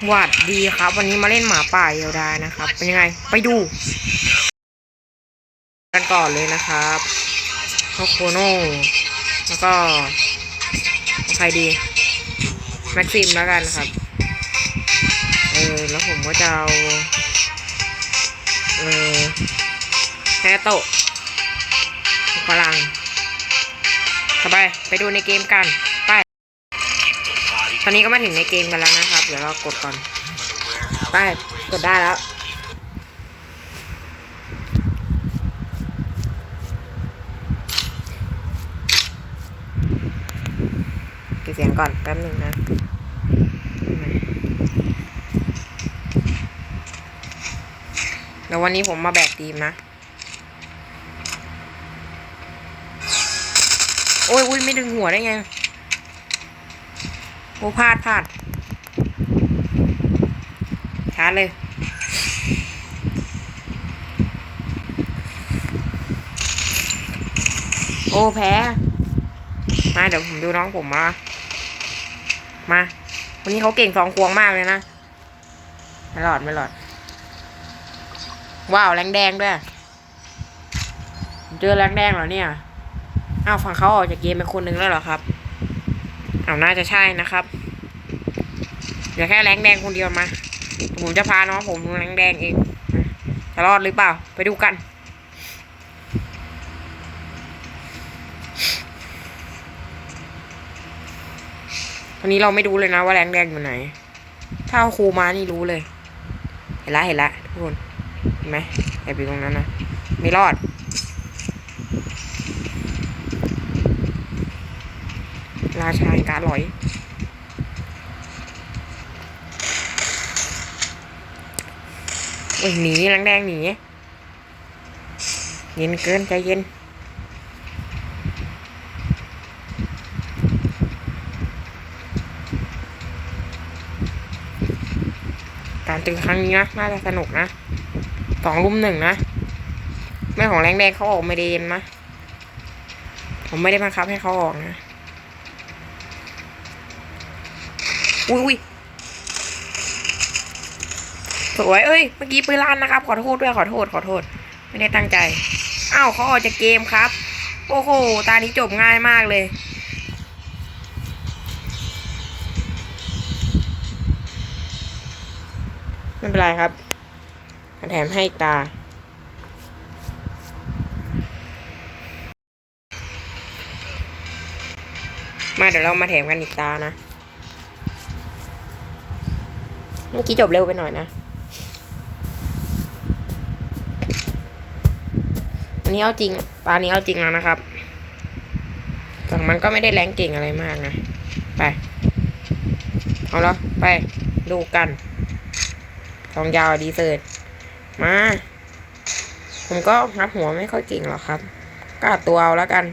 หวัดดีครับวันนี้มาเล่นหมาป่าเดียวดายนะครับเป็นยังไงไปดูกันก่อนเลยนะครับโคโน่แล้วก็ใครดีแม็กซิมแล้วกันครับแล้วผมก็จะเอาแฮโตะพลังไปดูในเกมกันไปตอนนี้ก็มาถึงในเกมกันแล้วนะครับเดี๋ยวเรากดก่อนไปกดได้แล้วปิดเสียงก่อนแป๊บหนึ่งนะเดี๋ยววันนี้ผมมาแบกทีมนะโอ้ยไม่ดึงหัวได้ไงโอ้พลาดชาร์จเลยโอ้แพ้มาเดี๋ยวผมดูน้องผมมาวันนี้เขาเก่งสองควงมากเลยนะไม่หลอดว้าวแรงแดงด้วยเจอแรงแดงเหรอเนี่ยอ้าวฝั่งเขาออกจากเกมเป็นคนหนึ่งแล้วเหรอครับน่าจะใช่นะครับเดี๋ยวแค่แรงแดงคนเดียวมาผมจะพาน้องผมแรงแดงเองจะรอดหรือเปล่าไปดูกันวันนี้เราไม่รู้เลยนะว่าแรงแดงอยู่ไหนถ้าครูมานี่รู้เลยเห็นละทุกคนเห็นไหมแอบอยู่ตรงนั้นนะไม่รอดราชาการลอยหนีแรงแดงหนีเย็นเกินใจเย็นการตึงครั้งนี้นะน่าจะสนุกนะ2-1นะแม่ของแรงแดงเขาออกไม่ได้เย็นนะผมไม่ได้บังคับให้เขาออกนะอุ้ยสวยเมื่อกี้ปืนลั่นนะครับขอโทษด้วยขอโทษไม่ได้ตั้งใจอ้าวเขาออกจากเกมครับโอ้โหตานี้จบง่ายมากเลยไม่เป็นไรครับแถมให้ตามาเดี๋ยวเรามาแถมกันอีกตานะเมื่อกี้จบเร็วไปหน่อยนะอันนี้เอาจริงตานี้เอาจริงแล้วนะครับแต่มันก็ไม่ได้แรงเก่งอะไรมากนะไปเอาแล้วไปดูกันทองยาวดีเซิร์ตมาผมก็งัดหัวไม่ค่อยเก่งหรอกครับก็อัดตัวเอาแล้วกัน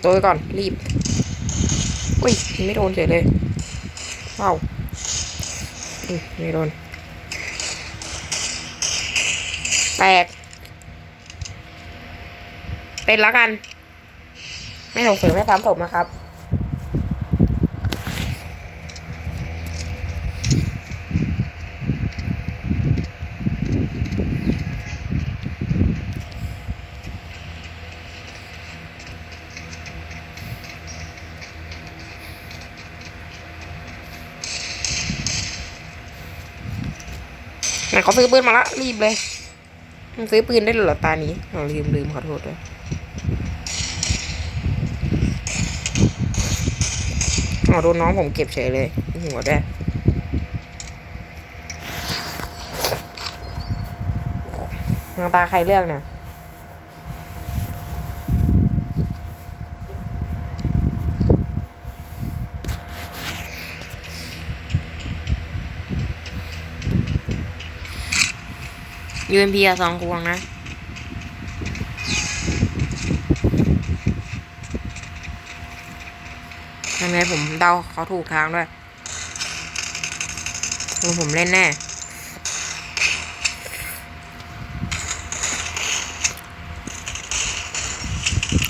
ตัวก่อนรีบอุ้ยไม่โดนเฉยเลยว้าวไม่โดนแตกเป็นแล้วกันไม่ส่งเสริมให้ซ้ำศพนะครับเขาซื้อปืนมาละรีบเลยมันซื้อปืนได้หรอตานี้ลืมขอโทษด้วยโดนน้องผมเก็บเฉยเลยหัวด้วยตาใครเลือกเนี่ยUMP 2 ควงนะยังไงผมเดาเขาถูกทางด้วยผมเล่นแน่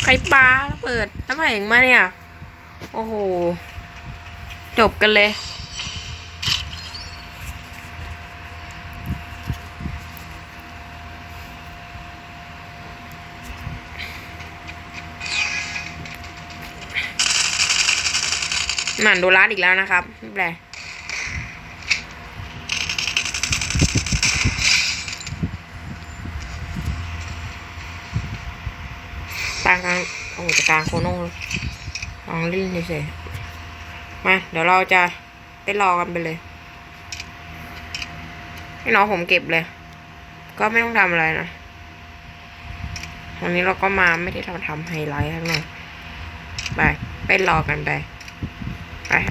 ใครปาแล้วเปิดน้ำแข็งมาเนี่ยโอ้โหจบกันเลยหมันโดนร้านอีกแล้วนะครับไม่เป็นไรกลางโอ้จะกลางโคโน่ลองเล่นเฉยๆมาเดี๋ยวเราจะไปรอกันไปเลยให้น้องผมเก็บเลยก็ไม่ต้องทำอะไรนะวันนี้เราก็มาไม่ได้ทำไฮไลท์ข้างนอกไปรอกันไป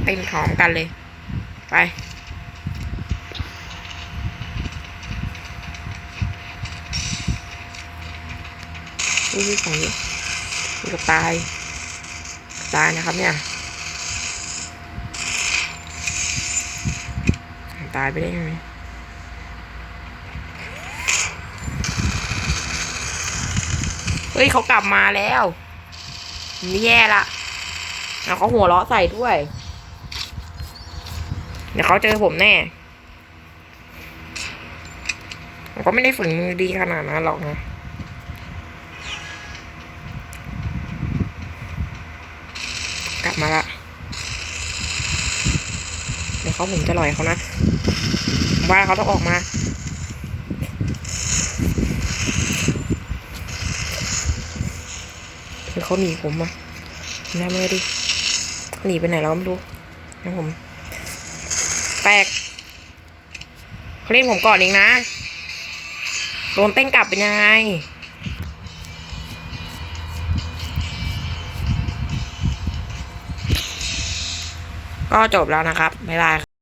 เป็นหอมกันเลยไปนี่ของนี่ก็ตายนะครับเนี่ยตายไปได้ยังไงเฮ้ยเขากลับมาแล้วนี่แย่ละแล้วเขาหัวเราะใส่ด้วยเดี๋ยวเขาเจอผมแน่ผมก็ไม่ได้ฝึกมือดีขนาดนั้นหรอกนะกลับมาละเดี๋ยวผมจะลอยเขานะว่าเขาต้องออกมาคือเขาหนีผมอ่ะน่าไม่ดิหนีไปไหนแล้วไม่รู้นะผมแตกเขาเล่นผมก่อนเองนะโดนเต้นกลับเป็นยังไงก็จบแล้วนะครับบ๊ายบาย